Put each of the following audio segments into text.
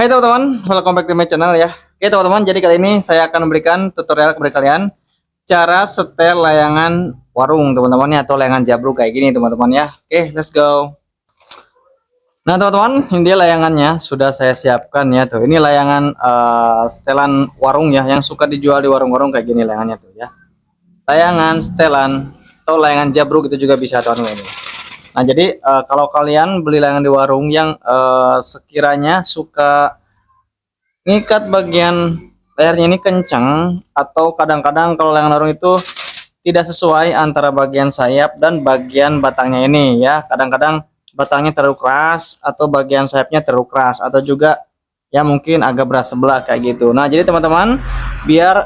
Hai teman-teman, welcome back to my channel ya. Oke teman-teman, jadi kali ini saya akan memberikan tutorial kepada kalian cara setel layangan warung teman-teman ya, atau layangan jabruk kayak gini teman-teman ya. Oke, let's go. Nah teman-teman, ini dia layangannya sudah saya siapkan ya tuh. Ini layangan setelan warung ya, yang suka dijual di warung-warung kayak gini layangannya tuh ya. Layangan setelan atau layangan jabruk itu juga bisa teman-teman ini. Nah, jadi kalau kalian beli layangan di warung yang sekiranya suka ngikat bagian layarnya ini kencang, atau kadang-kadang kalau layangan warung itu tidak sesuai antara bagian sayap dan bagian batangnya ini ya. Kadang-kadang batangnya terlalu keras atau bagian sayapnya terlalu keras, atau juga ya mungkin agak berat sebelah kayak gitu. Nah, jadi teman-teman, biar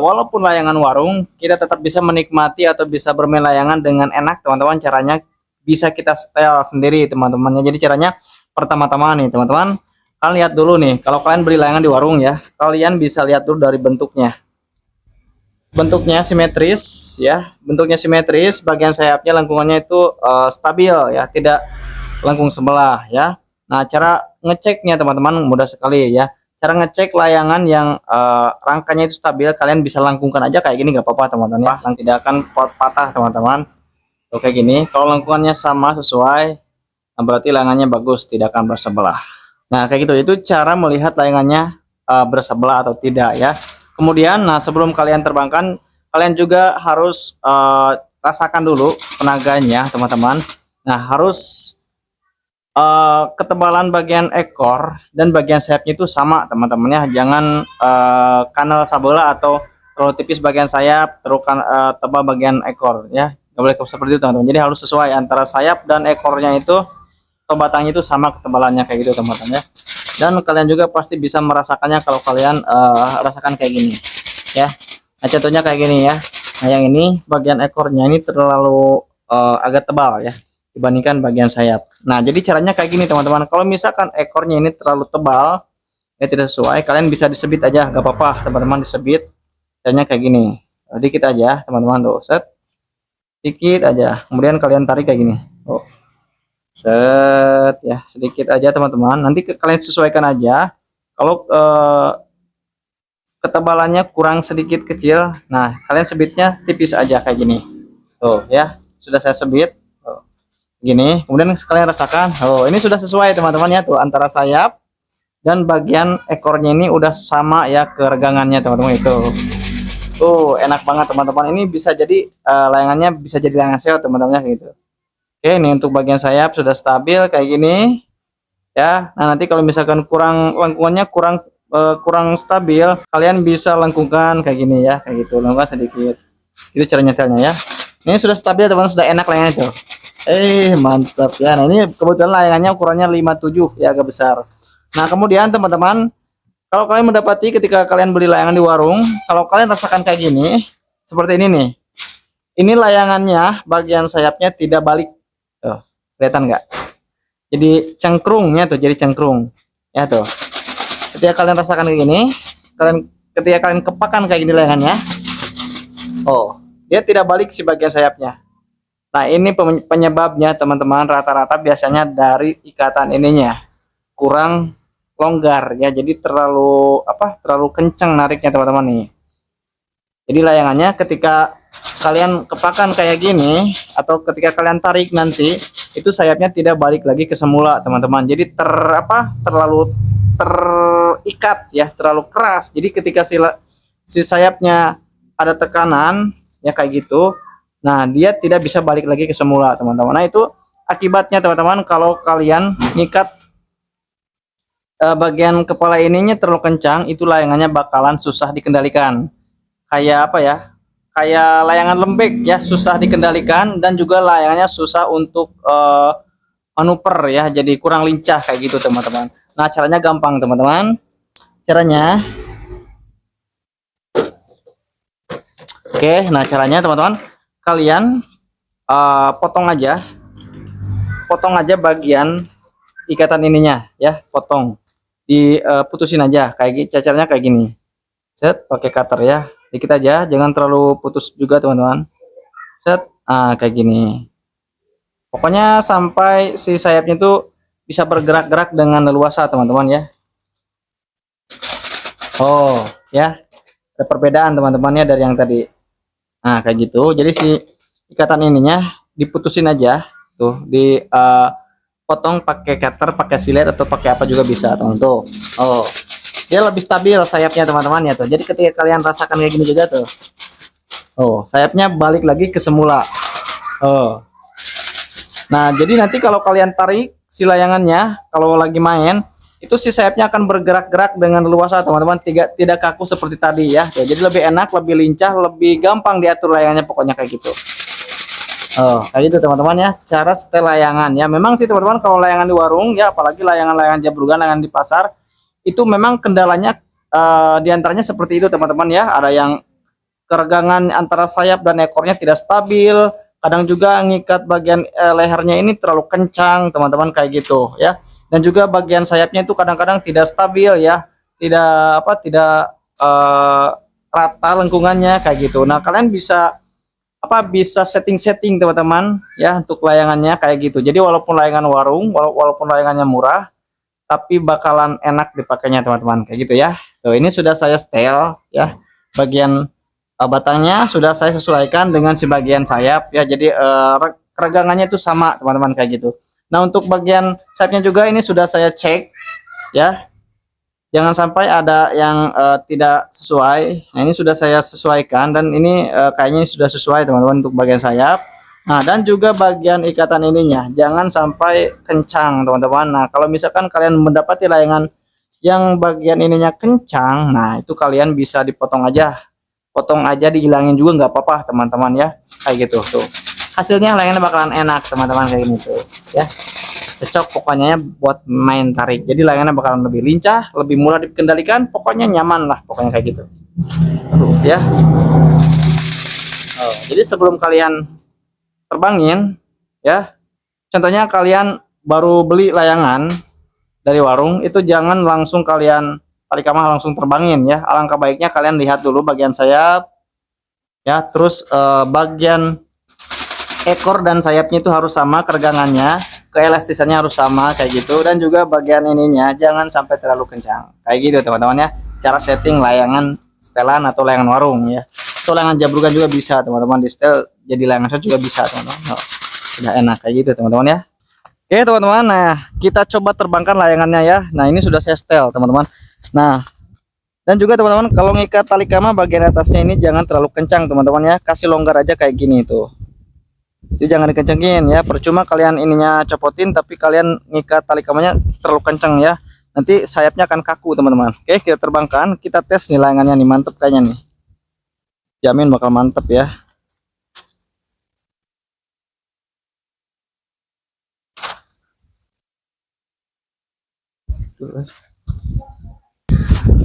walaupun layangan warung kita tetap bisa menikmati atau bisa bermain layangan dengan enak teman-teman, caranya bisa kita setel sendiri teman-teman. Jadi caranya pertama-tama nih teman-teman, kalian lihat dulu nih, kalau kalian beli layangan di warung ya, kalian bisa lihat dulu dari bentuknya. Bentuknya simetris ya, bentuknya simetris, bagian sayapnya lengkungannya itu stabil ya, tidak lengkung sebelah ya. Nah, cara ngeceknya teman-teman mudah sekali ya. Cara ngecek layangan yang rangkanya itu stabil, kalian bisa lengkungkan aja kayak gini, nggak apa-apa teman-teman ya, tidak akan patah teman-teman. Oke, gini, kalau lengkungannya sama sesuai, nah berarti layangannya bagus, tidak akan bersebelah. Nah, kayak gitu, itu cara melihat layangannya bersebelah atau tidak ya. Kemudian, nah sebelum kalian terbangkan, kalian juga harus rasakan dulu tenaganya teman-teman. Nah, harus ketebalan bagian ekor dan bagian sayapnya itu sama teman-teman ya. Jangan kanal sabola atau terlalu tipis bagian sayap, terlalu tebal bagian ekor ya. Nggak boleh seperti itu teman-teman. Jadi harus sesuai antara sayap dan ekornya itu, atau batangnya itu sama ketebalannya kayak gitu teman-teman ya. Dan kalian juga pasti bisa merasakannya kalau kalian rasakan kayak gini ya. Nah, contohnya kayak gini ya. Nah, yang ini bagian ekornya ini terlalu agak tebal ya dibandingkan bagian sayap. Nah, jadi caranya kayak gini teman-teman. Kalau misalkan ekornya ini terlalu tebal ya, tidak sesuai, kalian bisa disebit aja, gak apa-apa teman-teman, disebit. Caranya kayak gini, dikit aja teman-teman tuh, set dikit aja, kemudian kalian tarik kayak gini, oh set ya, sedikit aja teman-teman. Nanti kalian sesuaikan aja. Kalau ketebalannya kurang sedikit kecil, nah kalian sebitnya tipis aja kayak gini tuh ya. Sudah saya sebit gini, kemudian sekalian rasakan, oh ini sudah sesuai teman-teman ya tuh, antara sayap dan bagian ekornya ini udah sama ya keregangannya teman-teman. Itu tuh enak banget teman-teman. Ini bisa jadi layangannya bisa jadi layangan sewa teman-teman gitu. Oke, ini untuk bagian sayap sudah stabil kayak gini ya. Nah, nanti kalau misalkan kurang lengkungannya kurang stabil, kalian bisa lengkungkan kayak gini ya, kayak gitu, lengkungkan sedikit. Itu cara nyetelnya ya. Ini sudah stabil teman-teman, sudah enak layangannya tuh. Mantap ya. Nah, ini kebetulan layangannya ukurannya 57 ya, agak besar. Nah, kemudian teman-teman, kalau kalian mendapati ketika kalian beli layangan di warung, kalau kalian rasakan kayak gini, seperti ini nih. Ini layangannya bagian sayapnya tidak balik. Tuh, kelihatan nggak? Jadi cengkrungnya tuh, jadi cengkrung. Ya tuh. Ketika kalian rasakan kayak gini, ketika kalian kepakan kayak gini layangannya, oh, dia tidak balik si bagian sayapnya. Nah, ini penyebabnya teman-teman, rata-rata biasanya dari ikatan ininya kurang longgar ya, jadi terlalu kenceng nariknya teman-teman nih. Jadi layangannya ketika kalian kepakan kayak gini, atau ketika kalian tarik nanti, itu sayapnya tidak balik lagi ke semula teman-teman. Jadi terlalu terikat ya, terlalu keras. Jadi ketika si sayapnya ada tekanan ya kayak gitu, nah dia tidak bisa balik lagi ke semula teman-teman. Nah, itu akibatnya teman-teman, kalau kalian ngikat bagian kepala ininya terlalu kencang, itu layangannya bakalan susah dikendalikan. Kayak apa ya? Kayak layangan lembek ya, susah dikendalikan, dan juga layangannya susah untuk manuver ya, jadi kurang lincah kayak gitu teman-teman. Nah, caranya gampang teman-teman. Caranya, oke, nah caranya teman-teman, kalian potong aja bagian ikatan ininya ya, potong, diputusin aja kayak cacarnya kayak gini, set pakai cutter ya, dikit aja, jangan terlalu putus juga teman-teman, set kayak gini. Pokoknya sampai si sayapnya itu bisa bergerak-gerak dengan leluasa teman-teman ya. Oh, ya. Ada perbedaan teman-temannya dari yang tadi. Nah, kayak gitu. Jadi si ikatan ininya diputusin aja tuh, di potong pakai cutter, pakai silet atau pakai apa juga bisa, teman tuh. Oh, dia lebih stabil sayapnya teman-teman ya tuh. Jadi ketika kalian rasakan kayak gini juga tuh. Oh, sayapnya balik lagi ke semula. Oh. Nah, jadi nanti kalau kalian tarik si layangannya, kalau lagi main, itu si sayapnya akan bergerak-gerak dengan leluasa, teman-teman. Tidak kaku seperti tadi ya. Ya, jadi lebih enak, lebih lincah, lebih gampang diatur layangannya, pokoknya kayak gitu. Oh, kayak gitu teman-teman ya. Cara setel layangan ya. Memang sih teman-teman, kalau layangan di warung ya, apalagi layangan-layangan jabrugan, layangan di pasar, itu memang kendalanya diantaranya seperti itu teman-teman ya. Ada yang keregangan antara sayap dan ekornya tidak stabil, kadang juga ngikat bagian lehernya ini terlalu kencang teman-teman, kayak gitu ya. Dan juga bagian sayapnya itu kadang-kadang tidak stabil ya, tidak tidak eh, rata lengkungannya kayak gitu. Nah, kalian bisa setting-setting teman-teman ya untuk layangannya kayak gitu. Jadi walaupun layangan warung, walaupun layangannya murah, tapi bakalan enak dipakainya teman-teman, kayak gitu ya. Tuh, ini sudah saya setel ya. Bagian batangnya sudah saya sesuaikan dengan si bagian sayap ya. Jadi keregangannya itu sama teman-teman, kayak gitu. Nah, untuk bagian sayapnya juga ini sudah saya cek ya. Jangan sampai ada yang tidak sesuai. Nah, ini sudah saya sesuaikan dan ini kayaknya sudah sesuai teman-teman untuk bagian sayap. Nah, dan juga bagian ikatan ininya jangan sampai kencang teman-teman. Nah, kalau misalkan kalian mendapati layangan yang bagian ininya kencang, nah itu kalian bisa dipotong aja, potong aja, dihilangin juga nggak apa-apa teman-teman ya, kayak gitu tuh. Hasilnya layangannya bakalan enak teman-teman, kayak gini tuh ya. Cocok pokoknya buat main tarik. Jadi layangannya bakalan lebih lincah, lebih mudah dikendalikan, pokoknya nyaman lah, pokoknya kayak gitu. Ya. Oh, jadi sebelum kalian terbangin ya, contohnya kalian baru beli layangan dari warung, itu jangan langsung kalian tarik kamah langsung terbangin ya. Alangkah baiknya kalian lihat dulu bagian sayap ya, terus bagian ekor dan sayapnya itu harus sama keregangannya, keelastisannya harus sama kayak gitu, dan juga bagian ininya jangan sampai terlalu kencang, kayak gitu teman-teman ya. Cara setting layangan setelan atau layangan warung ya, atau layangan jabrugan juga bisa teman-teman, di setel jadi layangan set juga bisa teman-teman. Oh, sudah enak kayak gitu teman-teman ya. Oke teman-teman, nah kita coba terbangkan layangannya ya. Nah, ini sudah saya setel teman-teman. Nah, dan juga teman-teman, kalau ngikat tali kama bagian atasnya ini jangan terlalu kencang teman-teman ya, kasih longgar aja kayak gini tuh. Jadi jangan dikencengin ya, percuma kalian ininya copotin tapi kalian ngikat tali kamanya terlalu kenceng ya, nanti sayapnya akan kaku teman-teman. Oke, kita terbangkan, kita tes nih layangannya nih, mantep kayaknya nih, jamin bakal mantep ya.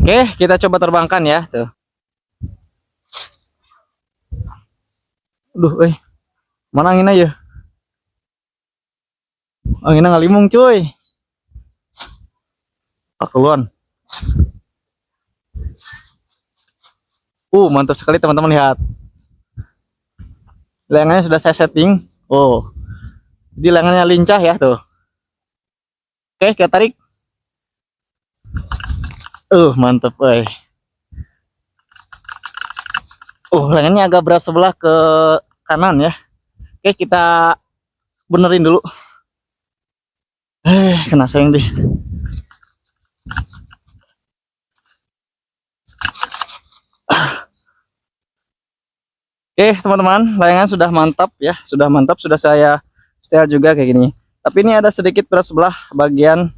Oke, kita coba terbangkan ya tuh. Duh, mana anginnya ya, anginnya ngalimung cuy. Keluar. Mantap sekali teman-teman, lihat layangannya sudah saya setting. Jadi layangannya lincah ya tuh. Oke, kita tarik. Mantep, layangannya agak berat sebelah ke kanan ya. Oke, kita benerin dulu. Kena sayang deh. Oke teman-teman, layangan sudah mantap ya, sudah mantap, sudah saya setel juga kayak gini. Tapi ini ada sedikit berat sebelah bagian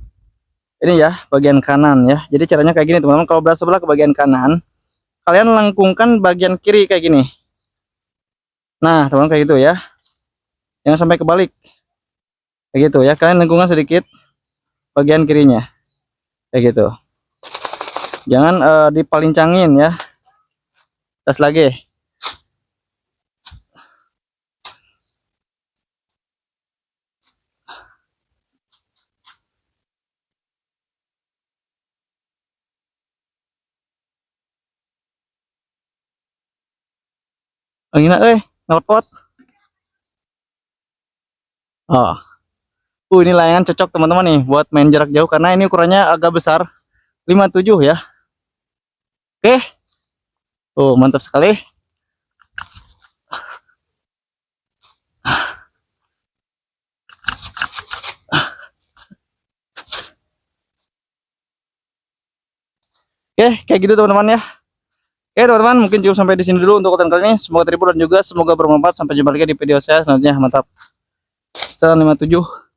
ini ya, bagian kanan ya. Jadi caranya kayak gini teman-teman, kalau berat sebelah ke bagian kanan, kalian lengkungkan bagian kiri kayak gini. Nah teman-teman, kayak gitu ya, jangan sampai kebalik, kayak gitu ya. Kalian lengkungkan sedikit bagian kirinya, kayak gitu. Jangan dipalincangin ya. Tes lagi. Anginnya ngelpot. Oh. Ini layangan cocok teman-teman nih buat main jarak jauh, karena ini ukurannya agak besar, 57 ya. Oke. Oh, mantap sekali. Oke, kayak gitu teman-teman ya. Oke teman-teman, mungkin cukup sampai di sini dulu untuk konten kali ini. Semoga terhibur dan juga semoga bermanfaat. Sampai jumpa lagi di video saya selanjutnya. Mantap. Setelah 57.